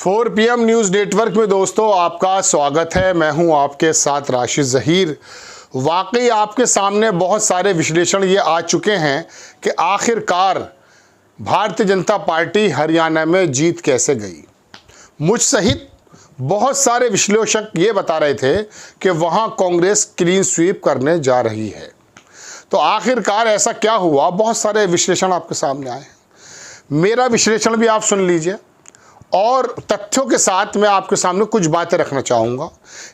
4 PM news network में दोस्तों आपका स्वागत है। मैं हूं आपके साथ राशिद ज़हीर। वाकई आपके सामने बहुत सारे विश्लेषण ये आ चुके हैं कि आखिरकार भारतीय जनता पार्टी हरियाणा में जीत कैसे गई। मुझ सहित बहुत सारे विश्लेषक ये बता रहे थे कि वहाँ कांग्रेस क्लीन स्वीप करने जा रही है। तो आखिरकार ऐसा क्या हुआ, बहुत सारे विश्लेषण आपके सामने आए। मेरा विश्लेषण भी आप सुन लीजिए और तथ्यों के साथ मैं आपके सामने कुछ बातें रखना चाहूँगा।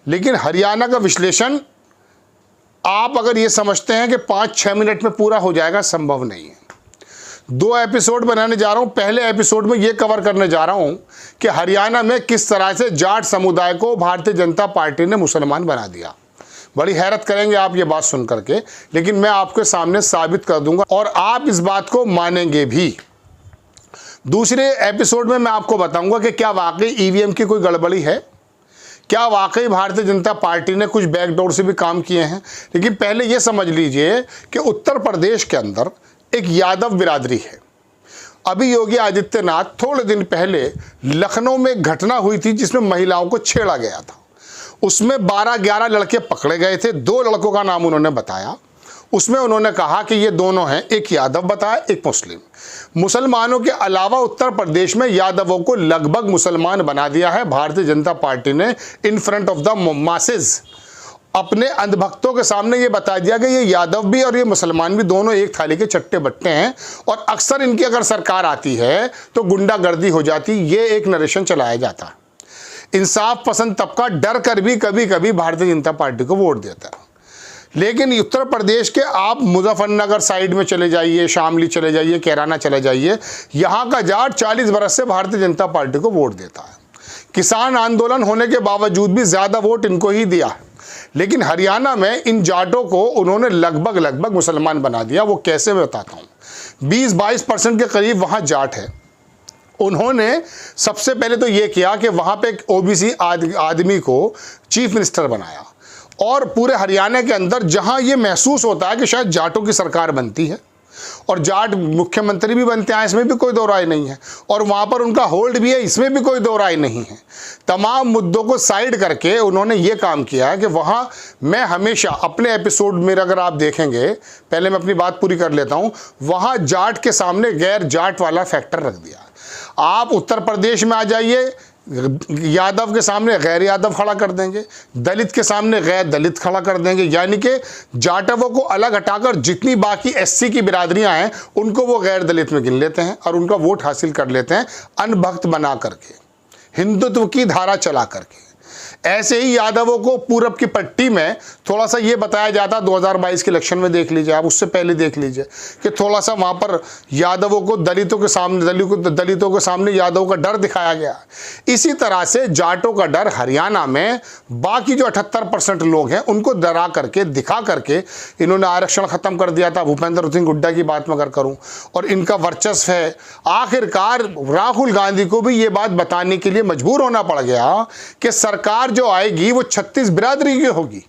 लेकिन हरियाणा का विश्लेषण आप अगर ये समझते हैं कि 5-6 मिनट में पूरा हो जाएगा, संभव नहीं है। 2 एपिसोड बनाने जा रहा हूँ। पहले एपिसोड में ये कवर करने जा रहा हूँ कि हरियाणा में किस तरह से जाट समुदाय को भारतीय जनता पार्टी ने मुसलमान बना दिया। बड़ी हैरत करेंगे आप ये बात सुन करके, लेकिन मैं आपके सामने साबित कर दूंगा और आप इस बात को मानेंगे भी। दूसरे एपिसोड में मैं आपको बताऊंगा कि क्या वाकई ईवीएम की कोई गड़बड़ी है, क्या वाकई भारतीय जनता पार्टी ने कुछ बैकडोर से भी काम किए हैं। लेकिन पहले ये समझ लीजिए कि उत्तर प्रदेश के अंदर एक यादव बिरादरी है। अभी योगी आदित्यनाथ थोड़े दिन पहले लखनऊ में एक घटना हुई थी जिसमें महिलाओं को छेड़ा गया था। उसमें 12-11 लड़के पकड़े गए थे। 2 लड़कों का नाम उन्होंने बताया। उसमें उन्होंने कहा कि ये दोनों हैं, एक यादव बताया, एक मुस्लिम। मुसलमानों के अलावा उत्तर प्रदेश में यादवों को लगभग मुसलमान बना दिया है भारतीय जनता पार्टी ने in front of the masses. अपने अंधभक्तों के सामने ये बता दिया कि ये यादव भी और ये मुसलमान भी दोनों एक थाली के चट्टे बट्टे हैं और अक्सर इनकी अगर सरकार आती है तो गुंडागर्दी हो जाती। ये एक नरेशन चलाया जाता। इंसाफ पसंद तबका डर कर भी कभी कभी भारतीय जनता पार्टी को वोट देता है। लेकिन उत्तर प्रदेश के आप मुजफ्फरनगर साइड में चले जाइए, शामली चले जाइए, कैराना चले जाइए, यहाँ का जाट 40 बरस से भारतीय जनता पार्टी को वोट देता है। किसान आंदोलन होने के बावजूद भी ज़्यादा वोट इनको ही दिया है। लेकिन हरियाणा में इन जाटों को उन्होंने लगभग मुसलमान बना दिया। वो कैसे मैं बताता हूँ। 20-22% के करीब वहाँ जाट है। उन्होंने सबसे पहले तो ये किया कि वहाँ पे एक ओबीसी आदमी को चीफ मिनिस्टर बनाया और पूरे हरियाणा के अंदर जहाँ ये महसूस होता है कि शायद जाटों की सरकार बनती है और जाट मुख्यमंत्री भी बनते हैं, इसमें भी कोई दो राय नहीं है, और वहाँ पर उनका होल्ड भी है, इसमें भी कोई दो राय नहीं है। तमाम मुद्दों को साइड करके उन्होंने ये काम किया है कि वहाँ मैं हमेशा अपने एपिसोड में अगर आप देखेंगे, पहले मैं अपनी बात पूरी कर लेता हूँ, वहाँ जाट के सामने गैर जाट वाला फैक्टर रख दिया। आप उत्तर प्रदेश में आ जाइए, यादव के सामने गैर यादव खड़ा कर देंगे, दलित के सामने गैर दलित खड़ा कर देंगे। यानी कि जाटवों को अलग हटाकर जितनी बाकी एससी की बिरादरियां हैं उनको वो गैर दलित में गिन लेते हैं और उनका वोट हासिल कर लेते हैं, अनभक्त बना करके, हिंदुत्व की धारा चला करके। ऐसे ही यादवों को पूरब की पट्टी में थोड़ा सा ये बताया जाता, 2022 के इलेक्शन में देख लीजिए आप, उससे पहले देख लीजिए कि थोड़ा सा वहाँ पर यादवों को दलितों के सामने यादवों का डर दिखाया गया। इसी तरह से जाटों का डर हरियाणा में बाकी जो 78% लोग हैं उनको डरा करके, दिखा करके इन्होंने आरक्षण ख़त्म कर दिया था। भूपेंद्र सिंह हुड्डा की बात मैं अगर करूँ, और इनका वर्चस्व है। आखिरकार राहुल गांधी को भी ये बात बताने के लिए मजबूर होना पड़ गया कि सरकार जो आएगी वो 36 बिरादरी की होगी,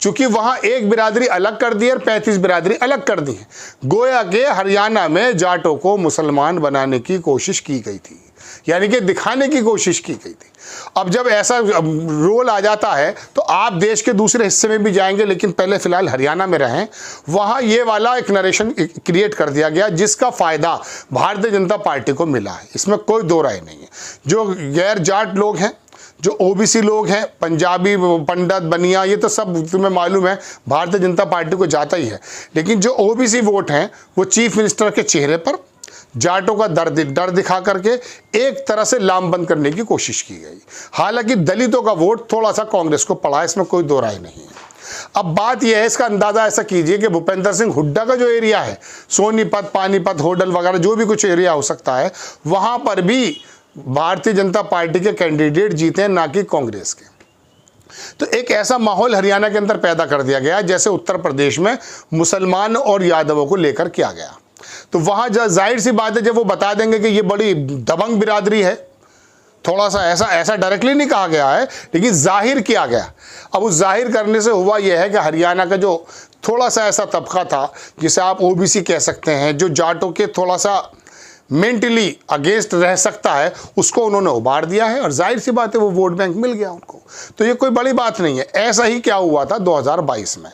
चूंकि वहां एक बिरादरी अलग कर दी और 35 बिरादरी अलग कर दी है। गोया के हरियाणा में जाटों को मुसलमान बनाने की कोशिश की गई थी, यानी कि दिखाने की कोशिश की गई थी। अब जब ऐसा रोल आ जाता है तो आप देश के दूसरे हिस्से में भी जाएंगे, लेकिन पहले फिलहाल हरियाणा में रहें। वहाँ ये वाला एक नरेशन क्रिएट कर दिया गया जिसका फ़ायदा भारतीय जनता पार्टी को मिला है, इसमें कोई दो राय नहीं है। जो गैर जाट लोग हैं, जो ओबीसी लोग हैं, पंजाबी, पंडित, बनिया, ये तो सब तुम्हें मालूम है भारतीय जनता पार्टी को जाता ही है। लेकिन जो ओबीसी वोट हैं वो चीफ मिनिस्टर के चेहरे पर जाटों का डर दिखा करके एक तरह से लामबंद करने की कोशिश की गई। हालांकि दलितों का वोट थोड़ा सा कांग्रेस को पड़ा, इसमें कोई दो राय नहीं है। अब बात यह है, इसका अंदाजा ऐसा कीजिए कि भूपेंद्र सिंह हुड्डा का जो एरिया है, सोनीपत, पानीपत, होडल वगैरह जो भी कुछ एरिया हो सकता है, वहां पर भी भारतीय जनता पार्टी के कैंडिडेट जीते हैं, ना कि कांग्रेस के। तो एक ऐसा माहौल हरियाणा के अंदर पैदा कर दिया गया जैसे उत्तर प्रदेश में मुसलमान और यादवों को लेकर किया गया। तो वहां जाहिर सी बात है, जब वो बता देंगे कि ये बड़ी दबंग बिरादरी है, थोड़ा सा ऐसा डायरेक्टली नहीं कहा गया है, लेकिन जाहिर किया गया। अब उस जाहिर करने से हुआ यह है कि हरियाणा का जो थोड़ा सा ऐसा तबका था जिसे आप ओबीसी कह सकते हैं, जो जाटों के थोड़ा सा मेंटली अगेंस्ट रह सकता है, उसको उन्होंने उबार दिया है और जाहिर सी बात है वो वोट बैंक मिल गया उनको। तो ये कोई बड़ी बात नहीं है। ऐसा ही क्या हुआ था 2022 में।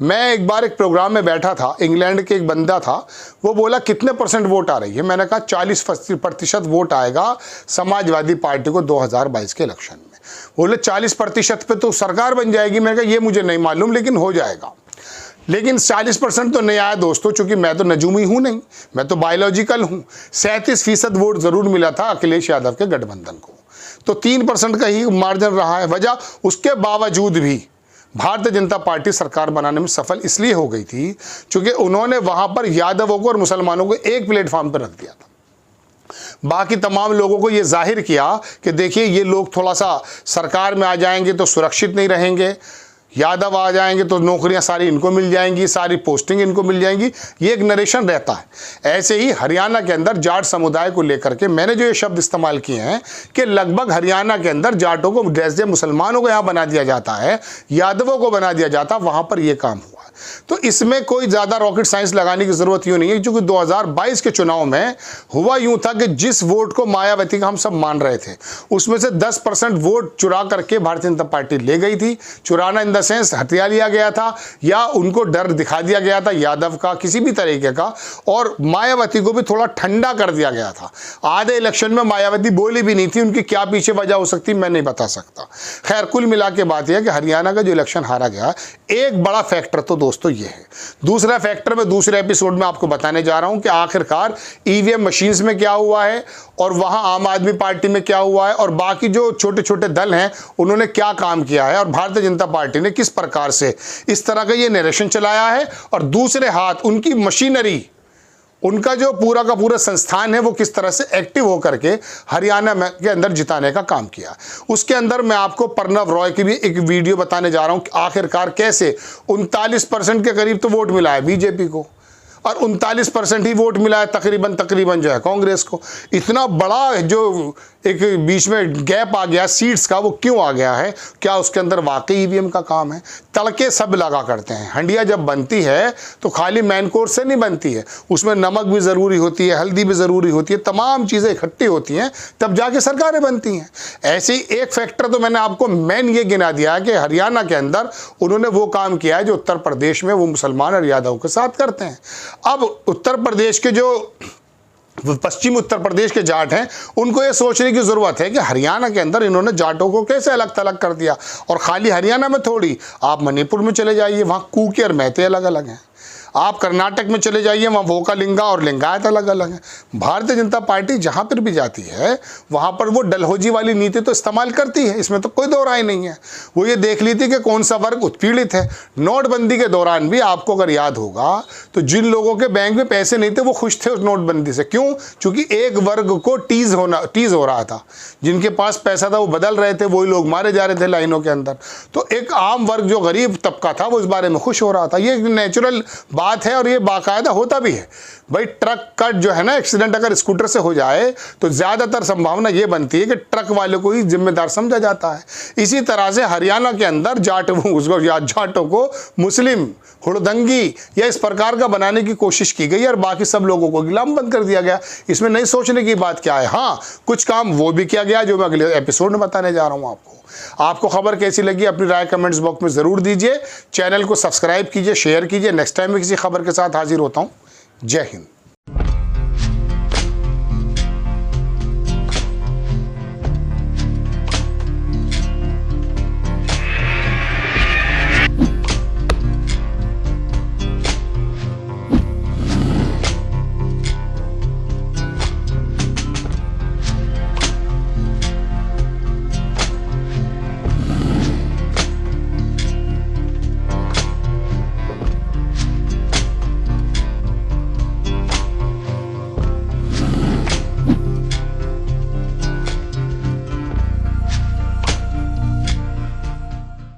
मैं एक बार एक प्रोग्राम में बैठा था, इंग्लैंड के एक बंदा था, वो बोला कितने % वोट आ रही है। मैंने कहा 40% वोट आएगा समाजवादी पार्टी को 2022 के इलेक्शन में। बोले 40% पे तो सरकार बन जाएगी। मैंने कहा ये मुझे नहीं मालूम, लेकिन हो जाएगा। लेकिन 40% तो नहीं आया दोस्तों, चूंकि मैं तो नजूमी हूं नहीं, मैं तो बायोलॉजिकल हूं। 37% वोट जरूर मिला था अखिलेश यादव के गठबंधन को, तो 3% का ही मार्जिन रहा है। वजह उसके बावजूद भी भारतीय जनता पार्टी सरकार बनाने में सफल इसलिए हो गई थी क्योंकि उन्होंने वहां पर यादवों को और मुसलमानों को एक प्लेटफॉर्म पर रख दिया था। बाकी तमाम लोगों को ये जाहिर किया कि देखिए ये लोग थोड़ा सा सरकार में आ जाएंगे तो सुरक्षित नहीं रहेंगे, यादव आ जाएंगे तो नौकरियां सारी इनको मिल जाएंगी, सारी पोस्टिंग इनको मिल जाएंगी, ये एक नरेशन रहता है। ऐसे ही हरियाणा के अंदर जाट समुदाय को लेकर के मैंने जो ये शब्द इस्तेमाल किए हैं कि लगभग हरियाणा के अंदर जाटों को जैसे मुसलमानों को यहाँ बना दिया जाता है, यादवों को बना दिया जाता है, वहाँ पर यह काम हुआ। तो इसमें कोई ज़्यादा रॉकेट साइंस लगाने की ज़रूरत यूँ नहीं है, क्योंकि 2022 के चुनाव में हुआ यूँ था कि जिस वोट को मायावती का हम सब मान रहे थे, उसमें से 10% वोट चुरा करके भारतीय जनता पार्टी ले गई थी। चुराना इन द सेंस हथिया लिया गया था या उनको डर दिखा दिया गया था यादव का किसी भी तरीके का, और मायावती को भी थोड़ा ठंडा कर दिया गया था। आधे इलेक्शन में मायावती बोली भी नहीं थी, उनकी क्या पीछे वजह हो सकती मैं नहीं बता सकता। खैर कुल मिला के बात यह है कि हरियाणा का जो इलेक्शन हारा गया, एक बड़ा फैक्टर तो दोस्तों ये है। दूसरा फैक्टर मैं दूसरे एपिसोड में आपको बताने जा रहा हूं कि आखिरकार ईवीएम मशीन्स में क्या हुआ है और वहां आम आदमी पार्टी में क्या हुआ है और बाकी जो छोटे छोटे दल हैं उन्होंने क्या काम किया है और भारतीय जनता पार्टी ने किस प्रकार से इस तरह का ये नरेशन चलाया है, और दूसरे हाथ उनकी मशीनरी, उनका जो पूरा का पूरा संस्थान है वो किस तरह से एक्टिव होकर के हरियाणा में के अंदर जिताने का काम किया। उसके अंदर मैं आपको प्रणव रॉय की भी एक वीडियो बताने जा रहा हूं कि आखिरकार कैसे 39% के करीब तो वोट मिला है बीजेपी को और 39% ही वोट मिला है तकरीबन जो है कांग्रेस को। इतना बड़ा जो एक बीच में गैप आ गया सीट्स का, वो क्यों आ गया है? क्या उसके अंदर वाकई ईवीएम का काम है? तड़के सब लगा करते हैं। हंडिया जब बनती है तो खाली मेन कोर्स से नहीं बनती है, उसमें नमक भी ज़रूरी होती है, हल्दी भी ज़रूरी होती है, तमाम चीज़ें इकट्ठी होती हैं तब जाके सरकारें बनती हैं। ऐसे ही एक फैक्टर तो मैंने आपको मेन ये गिना दिया है कि हरियाणा के अंदर उन्होंने वो काम किया है जो उत्तर प्रदेश में वो मुसलमान और यादव के साथ करते हैं। अब उत्तर प्रदेश के जो पश्चिम उत्तर प्रदेश के जाट हैं उनको ये सोचने की ज़रूरत है कि हरियाणा के अंदर इन्होंने जाटों को कैसे अलग थलग कर दिया। और खाली हरियाणा में थोड़ी, आप मणिपुर में चले जाइए, वहाँ कूके और महते अलग अलग हैं। आप कर्नाटक में चले जाइए, वहाँ वोकालिंगा और लिंगायत अलग अलग हैं। भारतीय जनता पार्टी जहाँ पर भी जाती है वहाँ पर वो डलहौजी वाली नीति तो इस्तेमाल करती है, इसमें तो कोई दो राय नहीं है। वो ये देख ली थी कि कौन सा वर्ग उत्पीड़ित है। नोटबंदी के दौरान भी आपको अगर याद होगा तो जिन लोगों के बैंक में पैसे नहीं थे वो खुश थे उस नोटबंदी से। क्यों? क्योंकि एक वर्ग को टीज़ हो रहा था, जिनके पास पैसा था वो बदल रहे थे, वही लोग मारे जा रहे थे लाइनों के अंदर। तो एक आम वर्ग जो गरीब तबका था वो इस बारे में खुश हो रहा था। ये नेचुरल बात है और ये बाकायदा होता भी है। भाई ट्रक का जो है ना एक्सीडेंट अगर स्कूटर से हो जाए तो ज़्यादातर संभावना ये बनती है कि ट्रक वाले को ही जिम्मेदार समझा जाता है। इसी तरह से हरियाणा के अंदर जाटों को मुस्लिम हुड़दंगी या इस प्रकार का बनाने की कोशिश की गई और बाकी सब लोगों को गुलाम बंद कर दिया गया। इसमें नहीं सोचने की बात क्या है। हाँ, कुछ काम वो भी किया गया जो मैं अगले एपिसोड में बताने जा रहा हूँ आपको खबर कैसी लगी अपनी राय कमेंट्स बॉक्स में ज़रूर दीजिए। चैनल को सब्सक्राइब कीजिए, शेयर कीजिए। नेक्स्ट टाइम में किसी खबर के साथ हाजिर होता हूँ। जय हिंद।